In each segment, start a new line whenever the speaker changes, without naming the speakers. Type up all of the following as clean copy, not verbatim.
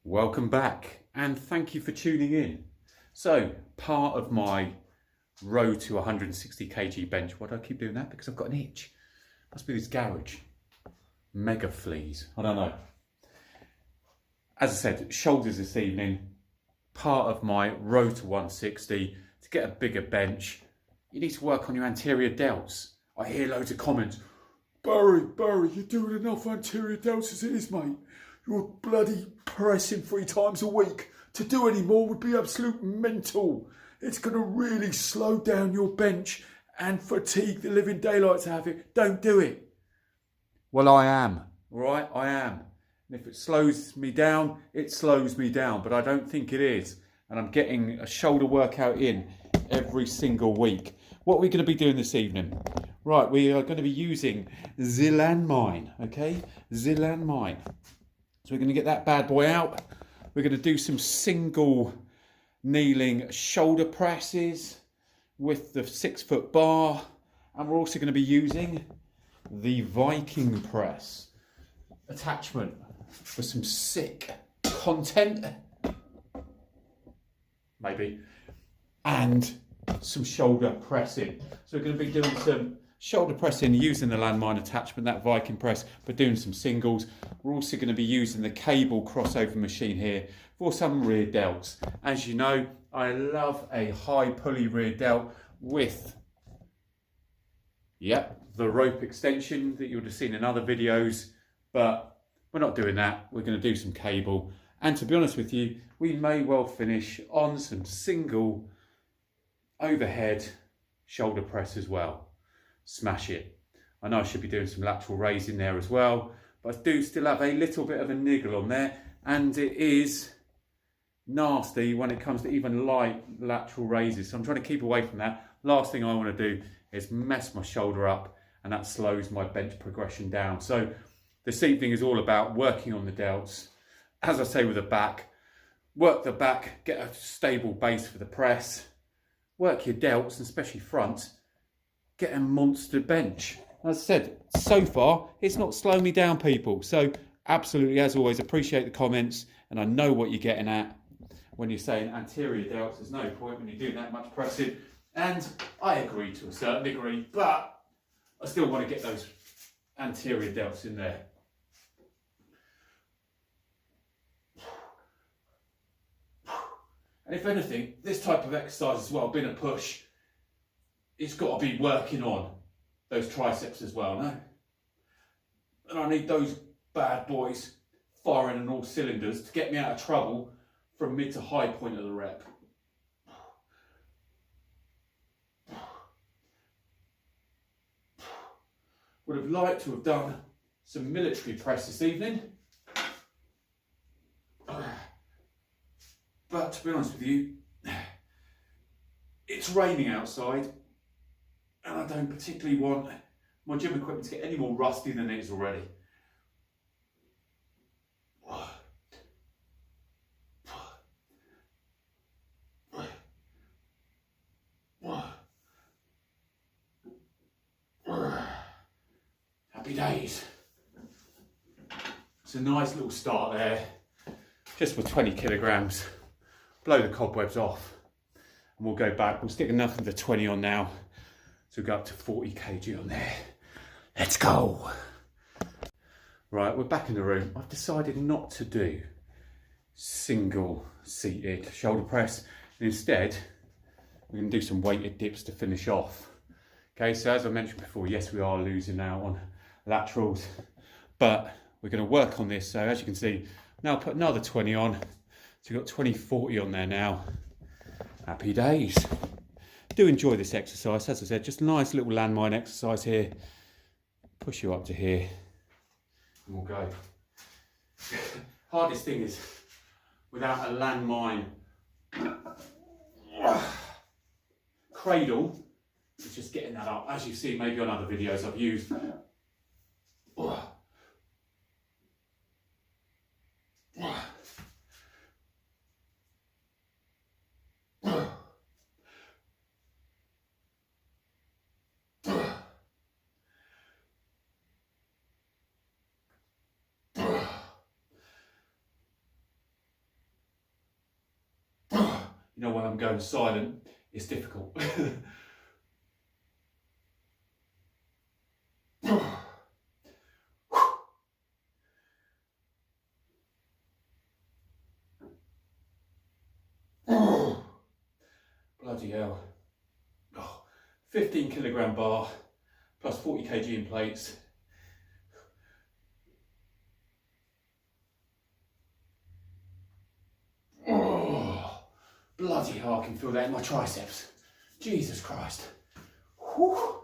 Welcome back and thank you for tuning in. So, part of my road to 160 kg bench. Why do I keep doing that? Because I've got an itch. Must be this garage. Mega fleas. I don't know. As I said, shoulders this evening. Part of my road to 160. To get a bigger bench, you need to work on your anterior delts. I hear loads of comments. Barry, you're doing enough anterior delts as it is, mate. You're bloody pressing 3 times a week. To do any more would be absolute mental. It's going to really slow down your bench and fatigue the living daylights out of it. Don't do it. Well, I am. All right, I am. And if it slows me down, it slows me down. But I don't think it is. And I'm getting a shoulder workout in every single week. What are we going to be doing this evening? Right, we are going to be using the Landmine, okay? The Landmine. So we're going to get that bad boy out. We're going to do some single kneeling shoulder presses with the 6-foot bar. And we're also going to be using the Viking press attachment for some sick content. Maybe. And some shoulder pressing. So we're going to be doing some shoulder pressing using the Landmine attachment, that Viking press, but doing some singles. We're also going to be using the cable crossover machine here for some rear delts. As you know, I love a high pulley rear delt with, the rope extension that you would have seen in other videos, but we're not doing that. We're going to do some cable. And to be honest with you, we may well finish on some single overhead shoulder press as well. Smash it. I know I should be doing some lateral raise in there as well, but I do still have a little bit of a niggle on there, and it is nasty when it comes to even light lateral raises. So I'm trying to keep away from that. Last thing I want to do is mess my shoulder up, and that slows my bench progression down. So this evening is all about working on the delts. As I say with the back, work the back, get a stable base for the press, work your delts, and especially front, get a monster bench. As I said, so far, it's not slowing me down, people. So absolutely, as always, appreciate the comments, and I know what you're getting at when you're saying anterior delts. There's no point when you're doing that much pressing. And I agree to a certain degree, but I still want to get those anterior delts in there. And if anything, this type of exercise as well, being a push, it's got to be working on those triceps as well, no? And I need those bad boys firing on all cylinders to get me out of trouble from mid to high point of the rep. Would have liked to have done some military press this evening. But to be honest with you, it's raining outside, and I don't particularly want my gym equipment to get any more rusty than it is already. Happy days. It's a nice little start there, just with 20 kilograms. Blow the cobwebs off, and we'll go back. We'll stick enough of the 20 on now to go up to 40 kg on there. Let's go. Right, we're back in the room. I've decided not to do single seated shoulder press. And instead, we're going to do some weighted dips to finish off. Okay, so as I mentioned before, yes, we are losing out on laterals, but we're going to work on this. So as you can see, now put another 20 on. So we've got 20-40 on there now. Happy days. Do enjoy this exercise. As I said, just a nice little Landmine exercise here. Push you up to here, and we'll go. Hardest thing is, without a Landmine cradle, it's just getting that up. As you see, maybe on other videos I've used. You know, when I'm going silent, it's difficult. Bloody hell. 15 kilogram bar plus 40 kg in plates. Bloody hell, I can feel that in my triceps. Jesus Christ. Whew.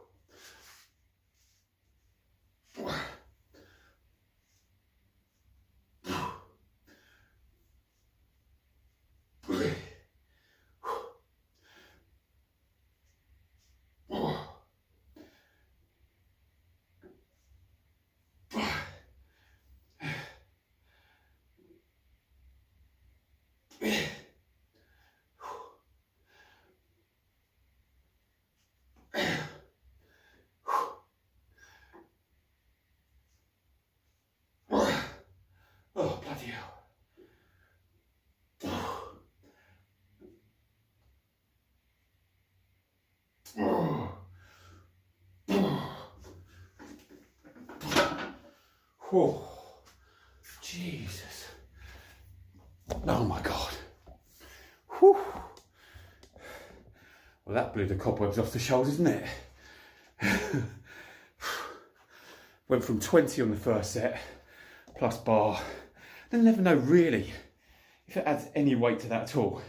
Oh, bloody hell. Whoa. Jesus. Oh my God. Whew. Well, that blew the cobwebs off the shoulders, didn't it? Went from 20 on the first set, plus bar. Then never know really if it adds any weight to that at all.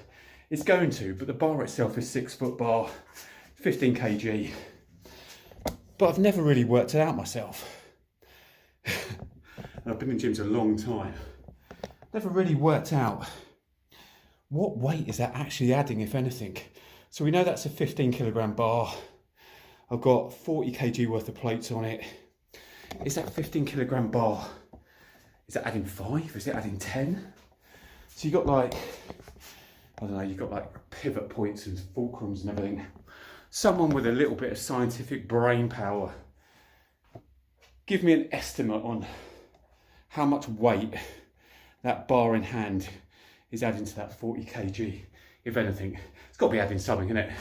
It's going to, but the bar itself is 6 foot bar, 15 kg. But I've never really worked it out myself. And I've been in gyms a long time. Never really worked out what weight is that actually adding, if anything. So we know that's a 15 kilogram bar. I've got 40 kg worth of plates on it. Is that 15 kilogram bar, is that adding 5? Is it adding 10? So you've got like, I don't know, you've got like pivot points and fulcrums and everything. Someone with a little bit of scientific brain power, give me an estimate on how much weight that bar in hand is adding to that 40 kg, if anything. It's got to be adding something, innit?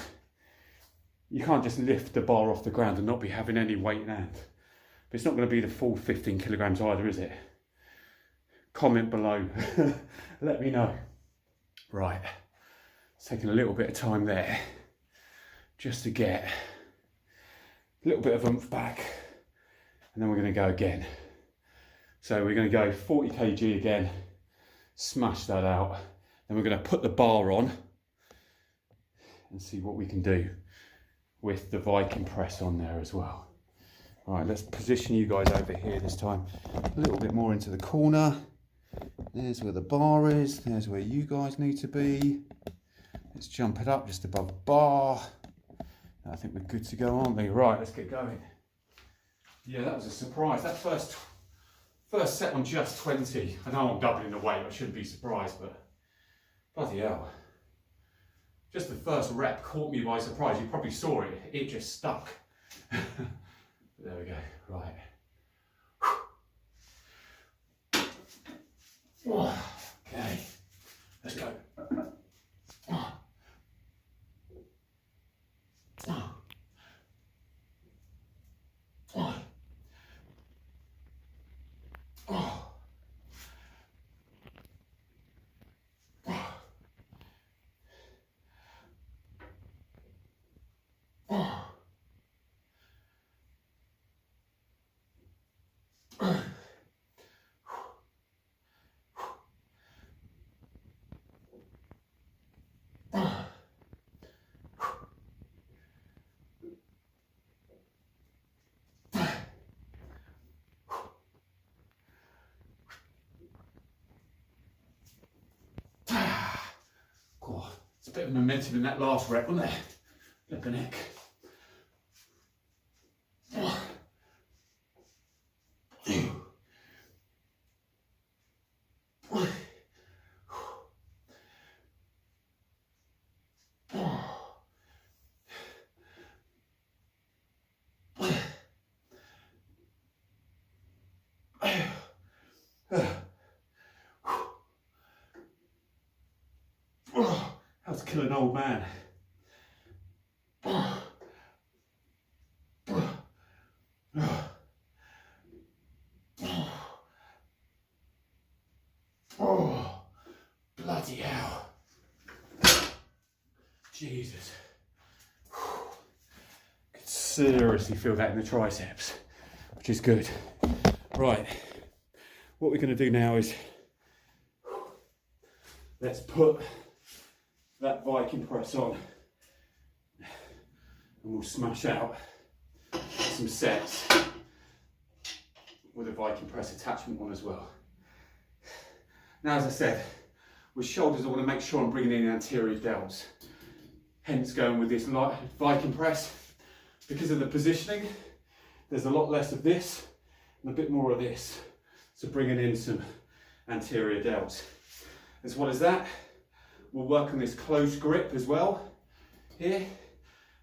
You can't just lift the bar off the ground and not be having any weight in hand. But it's not going to be the full 15 kilograms either, is it? Comment below. Let me know. Right. It's taking a little bit of time there just to get a little bit of oomph back. And then we're going to go again. So we're going to go 40 kg again. Smash that out. Then we're going to put the bar on and see what we can do with the Viking press on there as well. All right, let's position you guys over here this time. A little bit more into the corner. There's where the bar is. There's where you guys need to be. Let's jump it up just above the bar. I think we're good to go, aren't we? Right, let's get going. Yeah, that was a surprise. That first set on just 20. I know I'm doubling the weight. I shouldn't be surprised, but bloody hell. Just the first rep caught me by surprise. You probably saw it. It just stuck. There we go, right. Okay, let's go. It's a bit of momentum in that last rep, wasn't there? Flipping heck. That was Let's kill an old man. Oh, bloody hell. Jesus. Could seriously feel that in the triceps, which is good. Right, what we're going to do now is let's put that Viking press on and we'll smash out some sets with a Viking press attachment on as well. Now, as I said, with shoulders I want to make sure I'm bringing in anterior delts, hence going with this light Viking press. Because of the positioning, there's a lot less of this and a bit more of this, so bringing in some anterior delts. As well as that, we'll work on this close grip as well here,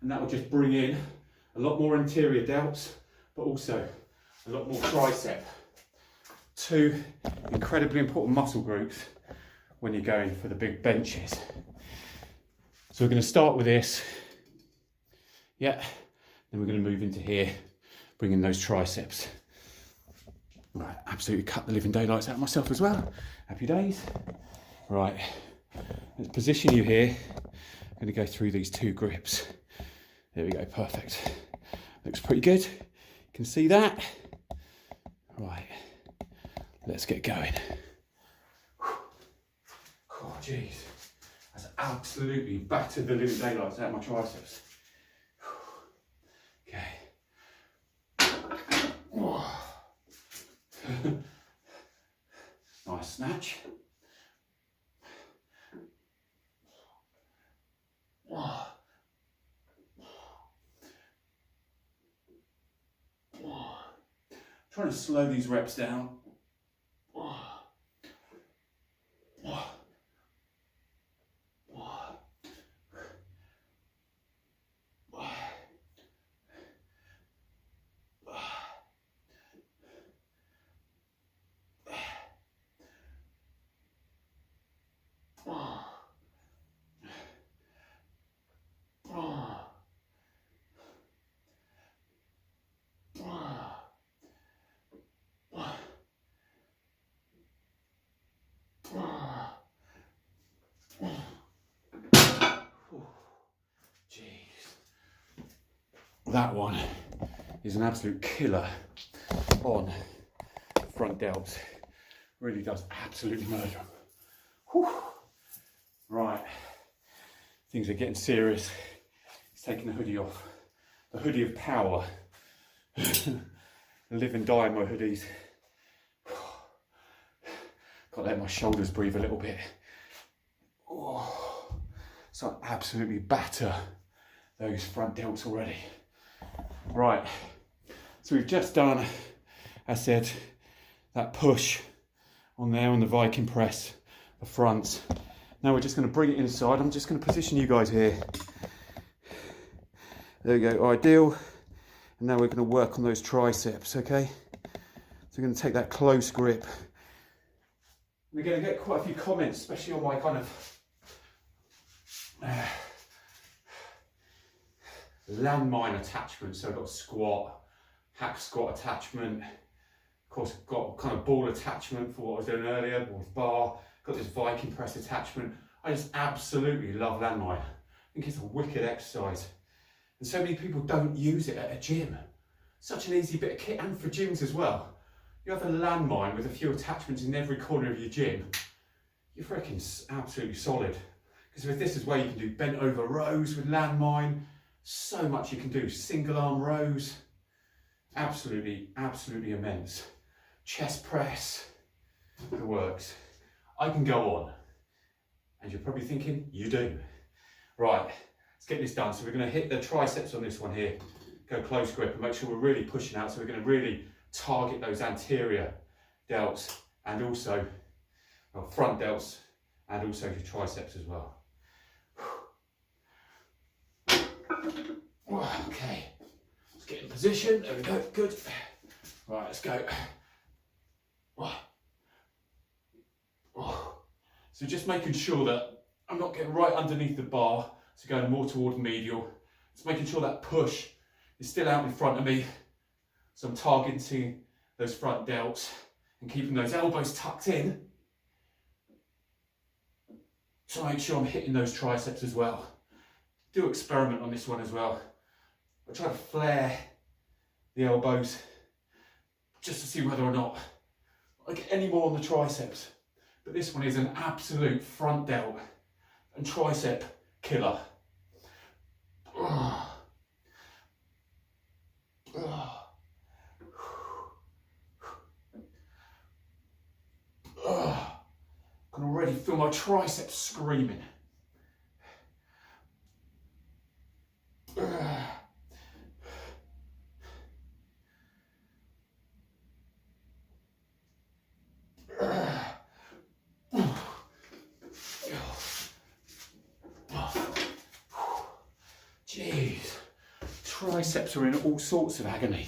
and that will just bring in a lot more anterior delts, but also a lot more tricep. Two incredibly important muscle groups when you're going for the big benches. So we're going to start with this, yeah, then we're going to move into here, bring in those triceps. Right, absolutely cut the living daylights out of myself as well. Happy days. Right, let's position you here. I'm going to go through these two grips. There we go, perfect. Looks pretty good. You can see that. Right, let's get going. Oh, jeez. That's absolutely battered the living daylights out of my triceps. Okay. Nice snatch. Trying to slow these reps down. That one is an absolute killer on front delts. Really does absolutely murder them. Whew. Right, things are getting serious. He's taking the hoodie off. The hoodie of power. Live and die in my hoodies. Got to let my shoulders breathe a little bit. Oh, so I absolutely batter those front delts already. Right, so we've just done, as I said, that push on there on the Viking press, the front. Now we're just going to bring it inside. I'm just going to position you guys here. There we go, ideal. And now we're going to work on those triceps, okay? So we're going to take that close grip. We're going to get quite a few comments, especially on my kind of Landmine attachment. So I've got squat, hack squat attachment. Of course, I've got kind of ball attachment for what I was doing earlier with bar. Got this Viking press attachment. I just absolutely love Landmine. I think it's a wicked exercise. And so many people don't use it at a gym. Such an easy bit of kit, and for gyms as well. You have a Landmine with a few attachments in every corner of your gym. You're freaking absolutely solid. Because with this as well, you can do bent over rows with Landmine. So much you can do. Single arm rows. Absolutely, absolutely immense. Chest press. It works. I can go on. And you're probably thinking, you do. Right, let's get this done. So we're going to hit the triceps on this one here. Go close grip and make sure we're really pushing out. So we're going to really target those anterior delts and also front delts and also your triceps as well. Okay, let's get in position. There we go, good. Right, let's go. So just making sure that I'm not getting right underneath the bar, so going more toward medial. It's making sure that push is still out in front of me. So I'm targeting those front delts and keeping those elbows tucked in to make sure I'm hitting those triceps as well. Do experiment on this one as well. I try to flare the elbows just to see whether or not I get any more on the triceps. But this one is an absolute front delt and tricep killer. I can already feel my triceps screaming. Jeez, triceps are in all sorts of agony.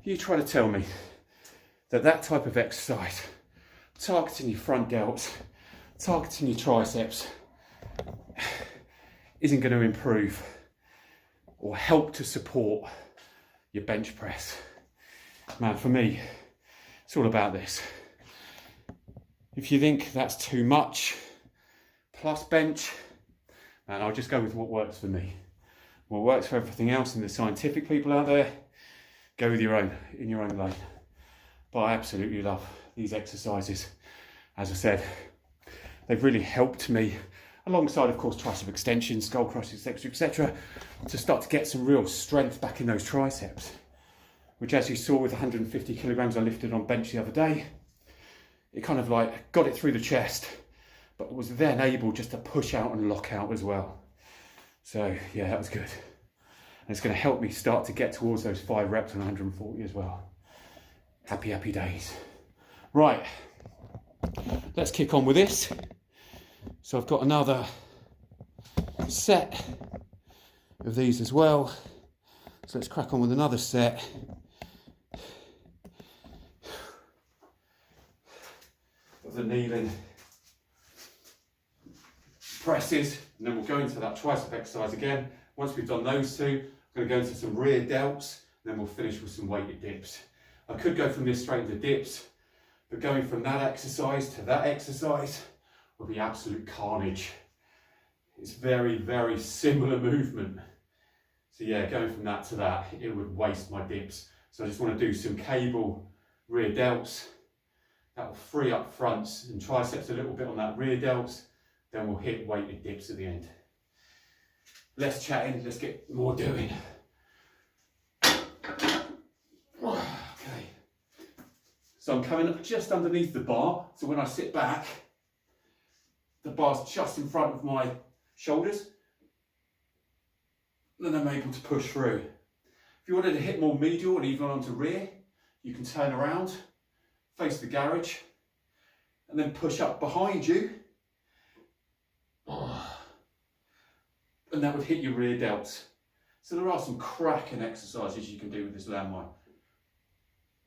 You try to tell me that that type of exercise, targeting your front delts, targeting your triceps, isn't going to improve or help to support your bench press. Man, for me, it's all about this. If you think that's too much, plus bench, man, I'll just go with what works for me. What works for everything else and the scientific people out there, go with your own, in your own lane. But I absolutely love these exercises. As I said, they've really helped me, alongside of course tricep extension, skull crushes, etc., to start to get some real strength back in those triceps, which, as you saw with 150 kilograms I lifted on bench the other day, it kind of like got it through the chest, but was then able just to push out and lock out as well. So yeah, that was good. And it's going to help me start to get towards those 5 reps on 140 as well. Happy, happy days. Right, let's kick on with this. So I've got another set of these as well. So let's crack on with another set. Of the kneeling presses, and then we'll go into that tricep exercise again. Once we've done those two, I'm going to go into some rear delts, and then we'll finish with some weighted dips. I could go from this straight into dips, but going from that exercise to that exercise would be absolute carnage. It's very, very similar movement. So yeah, going from that to that, it would waste my dips. So I just want to do some cable rear delts. That will free up fronts and triceps a little bit on that rear delts. Then we'll hit weighted dips at the end. Less chatting, let's get more doing. Okay. So I'm coming up just underneath the bar. So when I sit back, the bar's just in front of my shoulders. Then I'm able to push through. If you wanted to hit more medial and even onto rear, you can turn around, face the garage, and then push up behind you. And that would hit your rear delts. So there are some cracking exercises you can do with this landmine.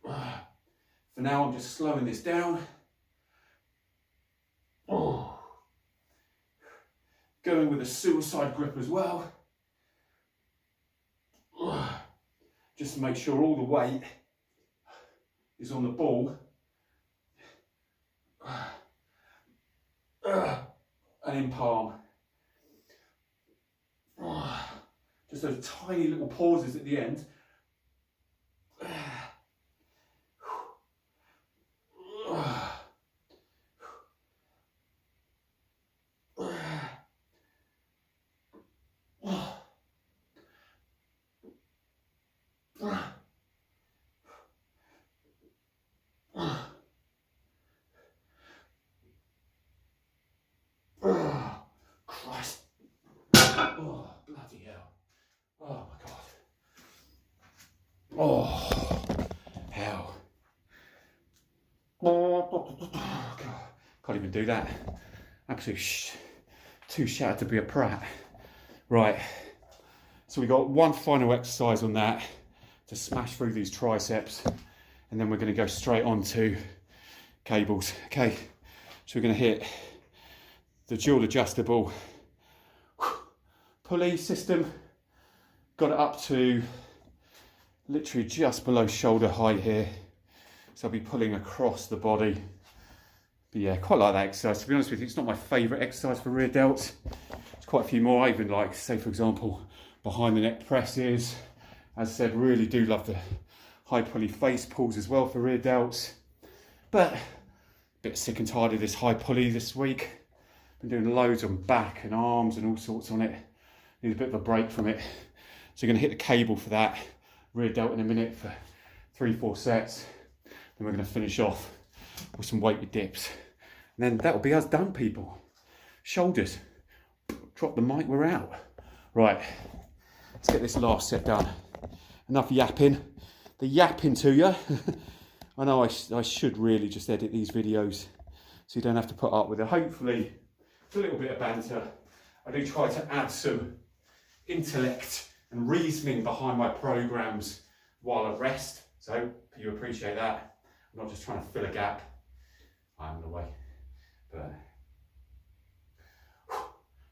For now, I'm just slowing this down. Going with a suicide grip as well. Just to make sure all the weight is on the ball. And in palm. Just those tiny little pauses at the end. Christ. Oh, bloody hell. Oh my God. Oh, hell. Oh, God. Can't even do that. Absolutely too shattered to be a prat. Right. So we got one final exercise on that to smash through these triceps, and then we're going to go straight on to cables. Okay. So we're going to hit the dual adjustable pulley system. Got it up to literally just below shoulder height here. So I'll be pulling across the body. But yeah, quite like that exercise. To be honest with you, it's not my favourite exercise for rear delts. There's quite a few more. I even like, say for example, behind the neck presses. As I said, really do love the high pulley face pulls as well for rear delts. But a bit sick and tired of this high pulley this week. Been doing loads on back and arms and all sorts on it. Need a bit of a break from it. So you're going to hit the cable for that rear delt in a minute for 3-4 sets. Then we're going to finish off with some weighted dips. And then that'll be us done, people. Shoulders. Drop the mic, we're out. Right, let's get this last set done. Enough yapping. The yapping to you. I know I should really just edit these videos so you don't have to put up with it. Hopefully, it's a little bit of banter. I do try to add some intellect and reasoning behind my programs while I rest. So you appreciate that. I'm not just trying to fill a gap. I'm in the way. But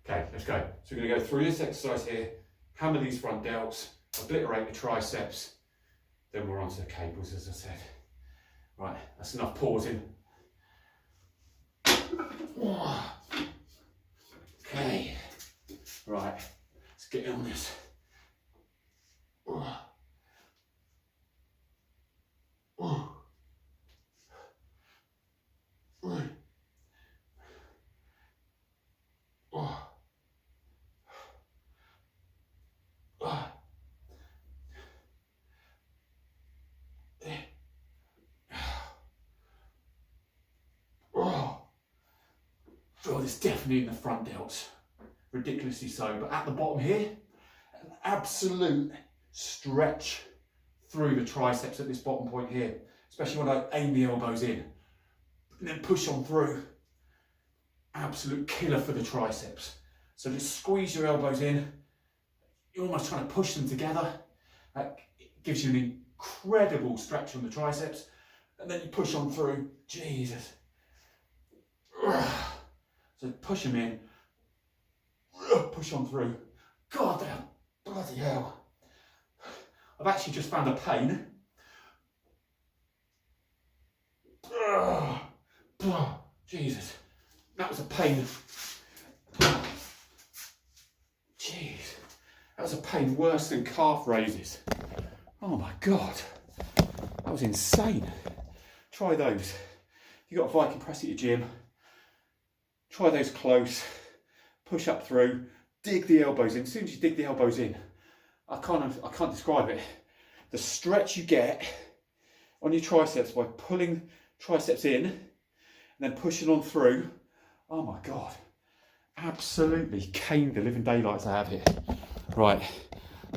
okay, let's go. So we're going to go through this exercise here, hammer these front delts, obliterate the triceps, then we're onto the cables, as I said. Right, that's enough pausing. Okay, right, let's get on this. Oh, it's definitely in the front delts, ridiculously so, but at the bottom here, an absolute stretch through the triceps at this bottom point here, especially when I aim the elbows in and then push on through. Absolute killer for the triceps. So just squeeze your elbows in, you're almost trying to push them together. That gives you an incredible stretch on the triceps, and then you push on through. Jesus. So push them in, push on through. God damn, bloody hell. I've actually just found a pain. Jesus, that was a pain. Jeez, that was a pain worse than calf raises. Oh my God, that was insane. Try those. If you've got a Viking press at your gym, try those close, push up through, dig the elbows in. As soon as you dig the elbows in, I can't describe it. The stretch you get on your triceps by pulling triceps in and then pushing on through. Oh my God, absolutely caned the living daylights I have here. Right,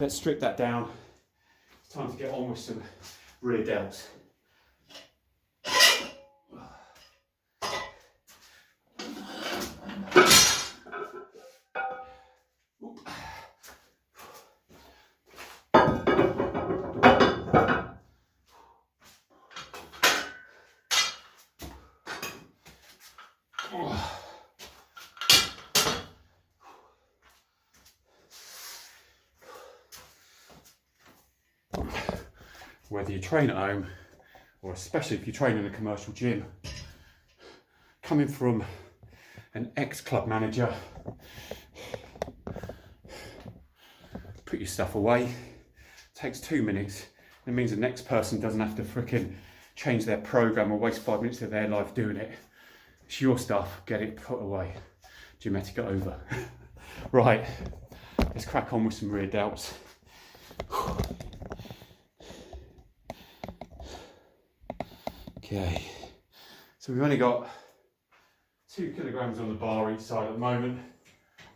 let's strip that down. It's time to get on with some rear delts. Whether you train at home, or especially if you train in a commercial gym, coming from an ex-club manager, put your stuff away. It takes 2 minutes. It means the next person doesn't have to frickin' change their program or waste 5 minutes of their life doing it. It's your stuff, get it put away. Geometric it over. Right, let's crack on with some rear delts. Okay, so we've only got 2 kilograms on the bar each side at the moment,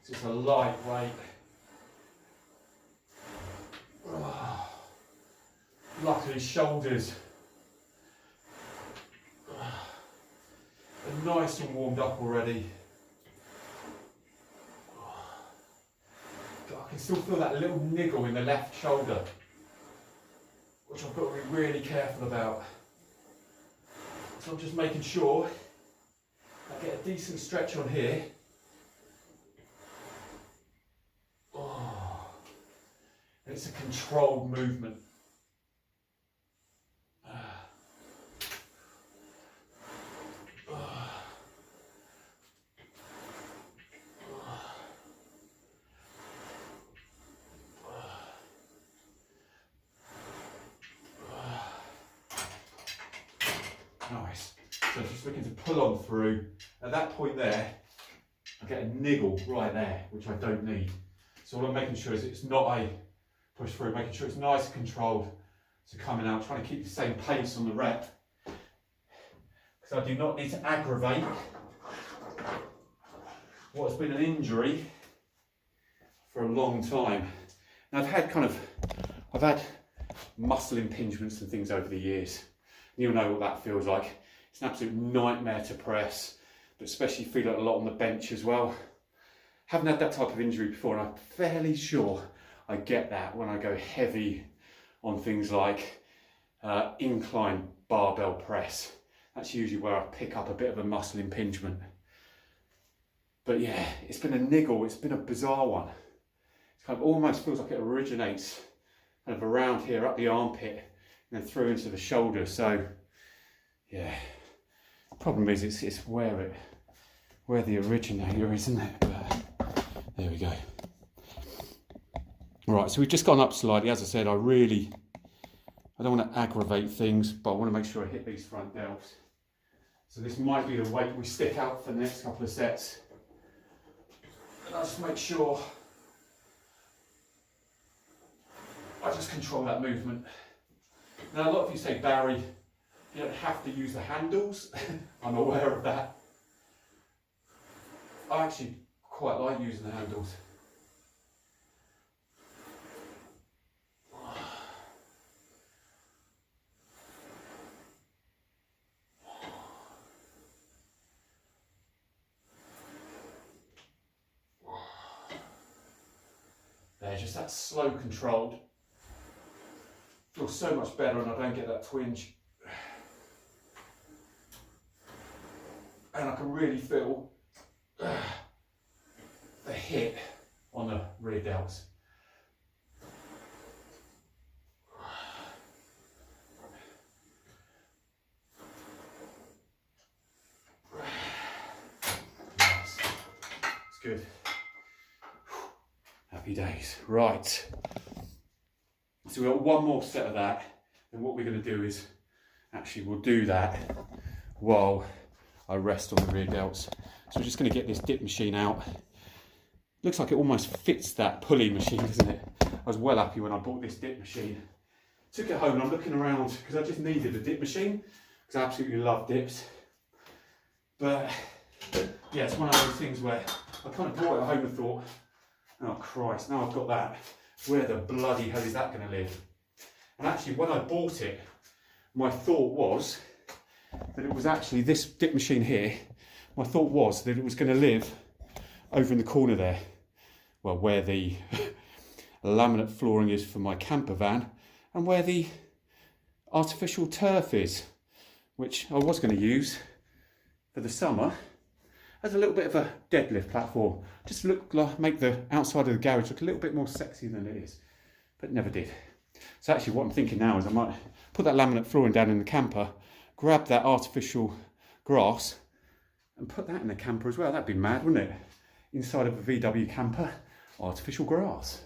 so it's a lightweight. Luckily, shoulders are nice and warmed up already. I can still feel that little niggle in the left shoulder, which I've got to be really careful about. So I'm just making sure I get a decent stretch on here, It's a controlled movement. Nice. So just looking to pull on through. At that point there, I get a niggle right there, which I don't need. So what I'm making sure is it's not a push through, making sure it's nice and controlled. So coming out, trying to keep the same pace on the rep. Because I do not need to aggravate what's been an injury for a long time. Now I've had muscle impingements and things over the years. You'll know what that feels like. It's an absolute nightmare to press, but especially feel it a lot on the bench as well. Haven't had that type of injury before, and I'm fairly sure I get that when I go heavy on things like incline barbell press. That's usually where I pick up a bit of a muscle impingement. But yeah, it's been a niggle, it's been a bizarre one. It kind of almost feels like it originates kind of around here, up the armpit, and then through into the shoulder. So yeah, problem is it's where the originator is, isn't it? But there we go. Right, so we've just gone up slightly. As I said, I don't want to aggravate things, but I want to make sure I hit these front delts. So this might be the weight we stick out for the next couple of sets. And I'll just make sure I just control that movement. Now a lot of you say, Barry, you don't have to use the handles. I'm aware of that. I actually quite like using the handles. There, just that slow controlled. Feels so much better and I don't get that twinge. And I can really feel the hit on the rear delts. Nice. It's good. Happy days. Right. So we've got one more set of that. And what we're going to do is, actually we'll do that while I rest on the rear delts. So we're just going to get this dip machine out. Looks like it almost fits that pulley machine, doesn't it? I was well happy when I bought this dip machine. Took it home and I'm looking around because I just needed a dip machine because I absolutely love dips. But yeah, it's one of those things where I kind of brought it home and thought, oh Christ, now I've got that. Where the bloody hell is that going to live? And actually when I bought it, my thought was that it was actually this dip machine here. My thought was that it was going to live over in the corner there, well, where the laminate flooring is for my camper van and where the artificial turf is, which I was going to use for the summer as a little bit of a deadlift platform, just to look like, make the outside of the garage look a little bit more sexy than it is, but never did. So actually what I'm thinking now is I might put that laminate flooring down in the camper, grab that artificial grass and put that in the camper as well. That'd be mad, wouldn't it? Inside of a VW camper, artificial grass.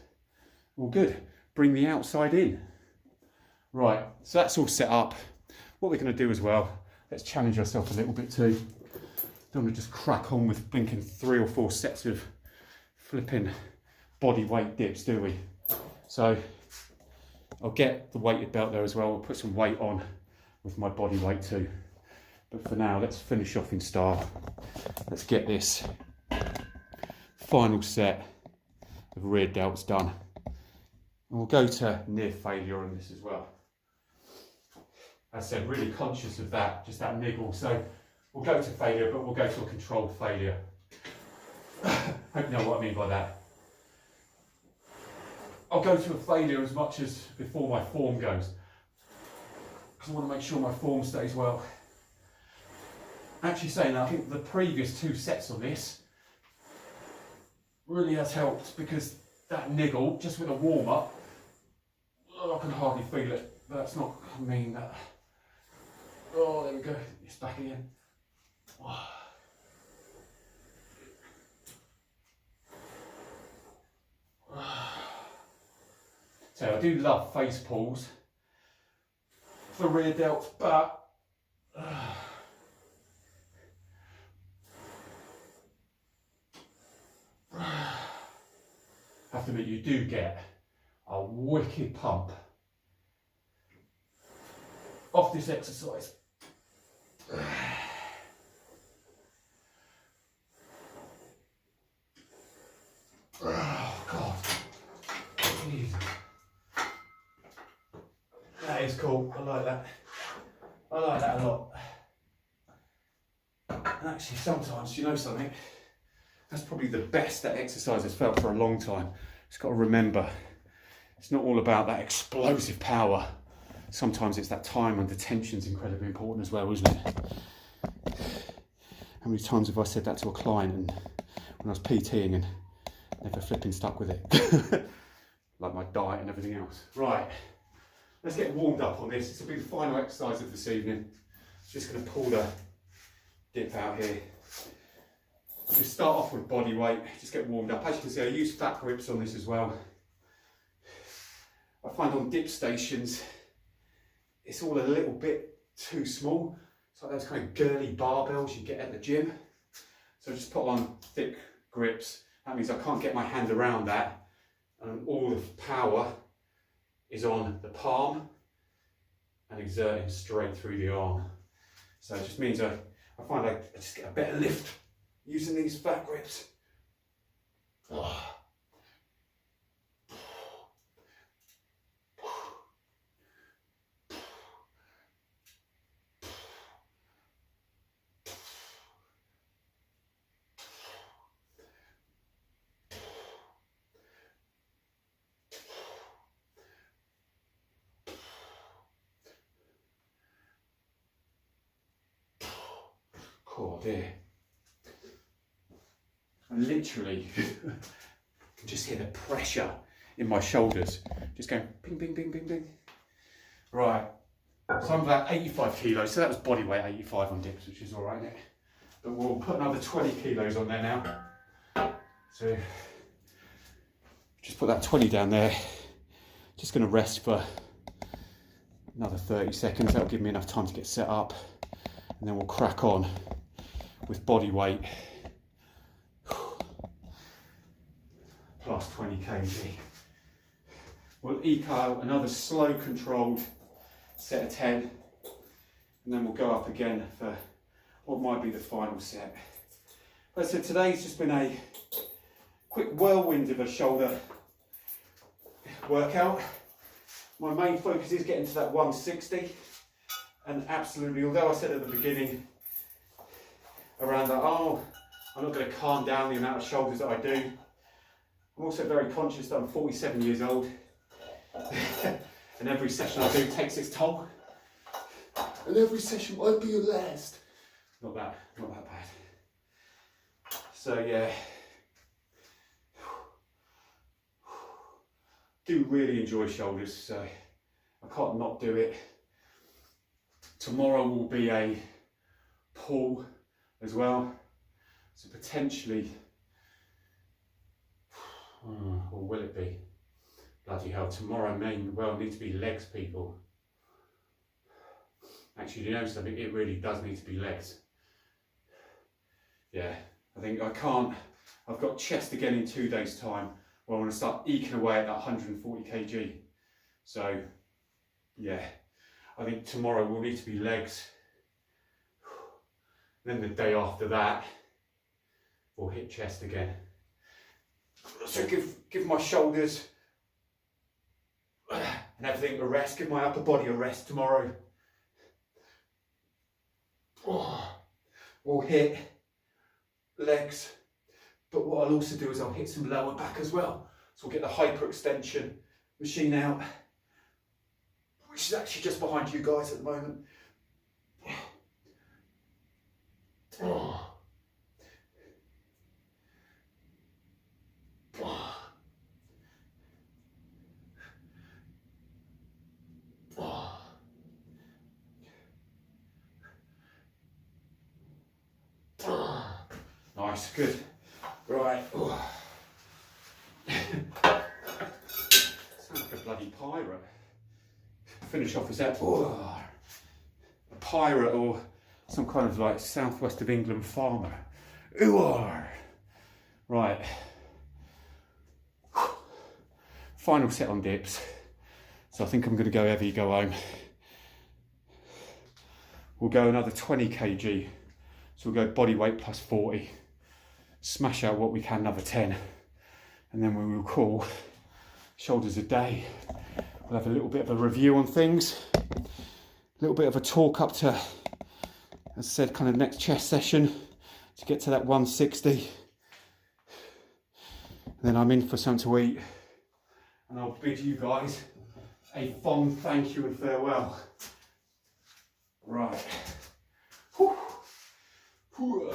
All good. Bring the outside in. Right, so that's all set up. What we're going to do as well, let's challenge ourselves a little bit too. Don't want to just crack on with blinking 3 or 4 sets of flipping body weight dips, do we? So I'll get the weighted belt there as well. We'll put some weight on with my body weight too. But for now, let's finish off in style. Let's get this final set of rear delts done. And we'll go to near failure on this as well. As I said, really conscious of that, just that niggle. So we'll go to failure, but we'll go to a controlled failure. Hope you know what I mean by that. I'll go to a failure as much as before my form goes, because I want to make sure my form stays well. Actually saying that, I think the previous 2 sets on this really has helped, because that niggle, just with a warm-up, Oh, I can hardly feel it. That's not mean that. Oh, there we go. It's back again. Oh. So I do love face pulls for rear delts, but I have to admit you do get a wicked pump off this exercise. Oh God. Jeez. That is cool. I like that. I like that a lot. And actually sometimes, you know something? That's probably the best that exercise has felt for a long time. Just got to remember, it's not all about that explosive power. Sometimes it's that time under tension's incredibly important as well, isn't it? How many times have I said that to a client and when I was PTing and never flipping stuck with it? Like my diet and everything else. Right, let's get warmed up on this. This will be the final exercise of this evening. Just going to pull the dip out here. Just start off with body weight, just get warmed up. As you can see, I use fat grips on this as well. I find on dip stations, it's all a little bit too small. It's like those kind of girly barbells you get at the gym. So just put on thick grips. That means I can't get my hand around that. And all the power is on the palm and exerting straight through the arm. So it just means I find I just get a better lift using these fat grips. Oh. Oh dear. I literally can just hear the pressure in my shoulders, just going ping, ping, ping, ping, ping. Right, so I'm about 85 kilos, so that was body weight 85 on dips, which is all right, isn't it? But we'll put another 20 kilos on there now. So just put that 20 down there. Just going to rest for another 30 seconds. That'll give me enough time to get set up, and then we'll crack on with body weight plus 20 kg. We'll eke out another slow controlled set of 10, and then we'll go up again for what might be the final set. But so today's just been a quick whirlwind of a shoulder workout. My main focus is getting to that 160, and absolutely, although I said at the beginning around that, oh, I'm not going to calm down the amount of shoulders that I do, I'm also very conscious that I'm 47 years old and every session I do takes its toll, and every session might be your last. Not that bad. So yeah, do really enjoy shoulders, so I can't not do it. Tomorrow will be a pull as well, so potentially, or will it be? Bloody hell, tomorrow may well need to be legs, people. Actually, you know something, it really does need to be legs. Yeah, I think I can't, I've got chest again in 2 days' time, where I want to start eking away at that 140 kg. So, yeah, I think tomorrow will need to be legs. Then the day after that, we'll hit chest again. So give my shoulders and everything a rest, give my upper body a rest tomorrow. We'll hit legs, but what I'll also do is I'll hit some lower back as well. So we'll get the hyperextension machine out, which is actually just behind you guys at the moment. nice, good. Right. Sounds like a bloody pirate. Finish off with that. A pirate or some kind of like southwest of England farmer. Right. Final set on dips. So I think I'm going to go heavy, go home. We'll go another 20 kg. So we'll go body weight plus 40. Smash out what we can, another 10. And then we will call shoulders a day. We'll have a little bit of a review on things. A little bit of a talk up to, as I said, kind of next chest session to get to that 160. And then I'm in for something to eat. And I'll bid you guys a fond thank you and farewell. Right. Whew. Whew.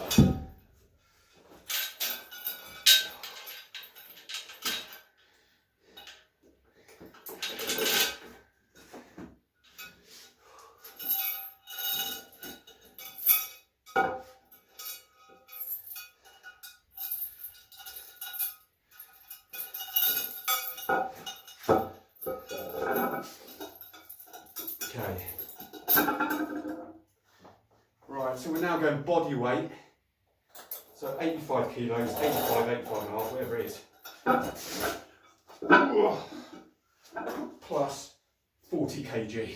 Okay. Right, so we're now going body weight. So 85 kilos, 85, 85 and a half, whatever it is. Plus 40 kg.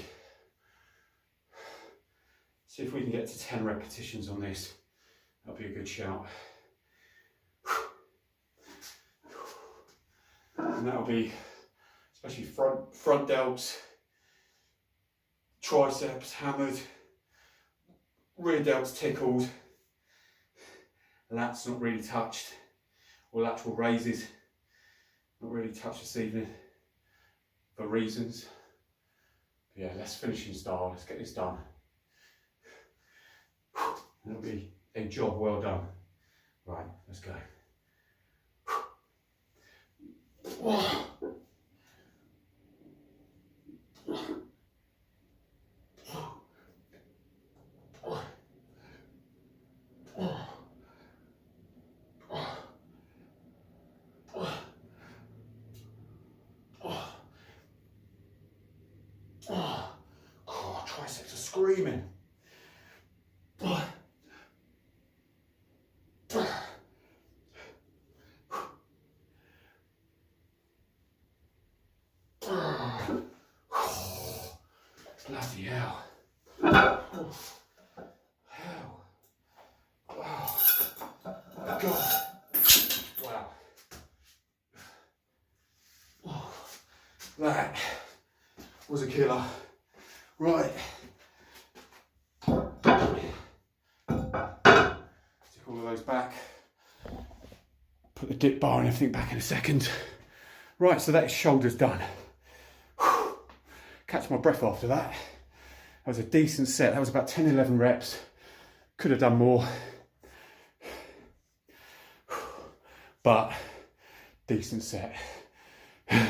See if we can get to 10 repetitions on this. That'll be a good shout. And that'll be especially front delts, triceps hammered, rear delts tickled, lats not really touched, or lateral raises not really touched this evening for reasons. But yeah, let's finish in style, let's get this done. That'll be a job well done. Right, let's go. Oh, triceps are screaming. Bloody hell. Hell. Oh, God. Wow. Oh, that was a killer. Right. Stick all of those back. Put the dip bar and everything back in a second. Right, so that is shoulders done. Catch my breath after that. That was a decent set. That was about 10, 11 reps. Could have done more. But decent set. And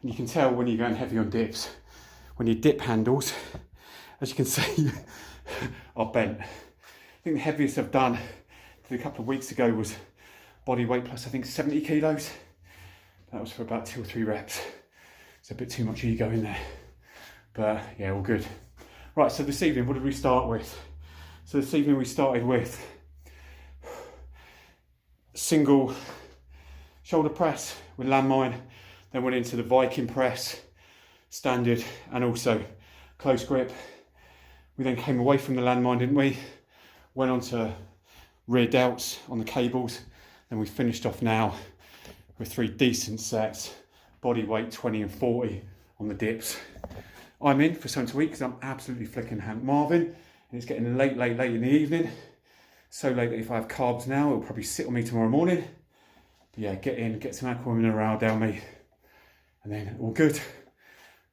you can tell when you're going heavy on dips, when your dip handles, as you can see, are bent. I think the heaviest I've done a couple of weeks ago was body weight plus I think 70 kilos. That was for about 2 or 3 reps. It's a bit too much ego in there. But yeah, all good. Right, so this evening, what did we start with? So this evening we started with single shoulder press with Landmine, then went into the Viking press, standard, and also close grip. We then came away from the Landmine, didn't we? Went on to rear delts on the cables, then we finished off now with 3 decent sets, body weight 20 and 40 on the dips. I'm in for something to eat because I'm absolutely flicking Hank Marvin, and it's getting late in the evening. So late that if I have carbs now, it'll probably sit on me tomorrow morning. But yeah, get in, get some alcohol mineral down me, and then all good.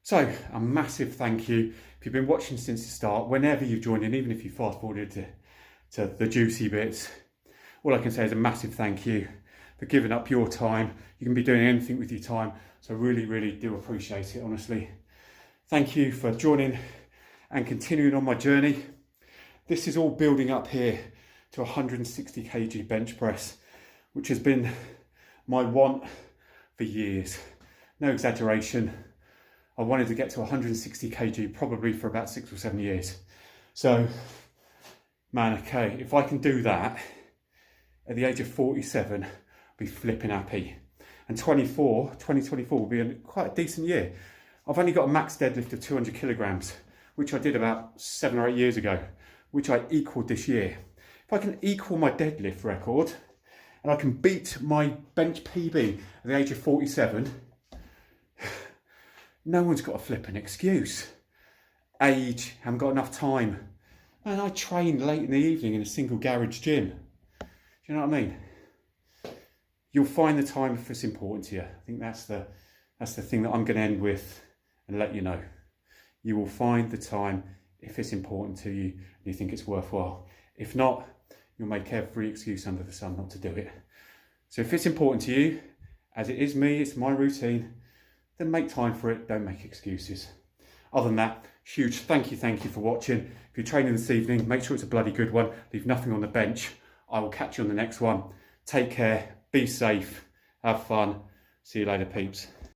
So a massive thank you if you've been watching since the start, whenever you've joined in, even if you fast forwarded to the juicy bits. All I can say is a massive thank you for giving up your time. You can be doing anything with your time, so I really, really do appreciate it, honestly. Thank you for joining and continuing on my journey. This is all building up here to 160 kg bench press. which has been my want for years. No exaggeration. I wanted to get to 160 kg probably for about 6 or 7 years. So, man, okay, if I can do that at the age of 47, I'll be flipping happy. And 2024 will be quite a decent year. I've only got a max deadlift of 200 kilograms, which I did about 7 or 8 years ago, which I equaled this year. If I can equal my deadlift record, and I can beat my bench PB at the age of 47, no one's got a flipping excuse. Age, haven't got enough time. Man, I train late in the evening in a single garage gym. Do you know what I mean? You'll find the time if it's important to you. I think that's the thing that I'm going to end with and let you know. You will find the time if it's important to you and you think it's worthwhile. If not, you'll make every excuse under the sun not to do it. So if it's important to you, as it is me, it's my routine, then make time for it, don't make excuses. Other than that, huge thank you for watching. If you're training this evening, make sure it's a bloody good one. Leave nothing on the bench. I will catch you on the next one. Take care, be safe, have fun. See you later, peeps.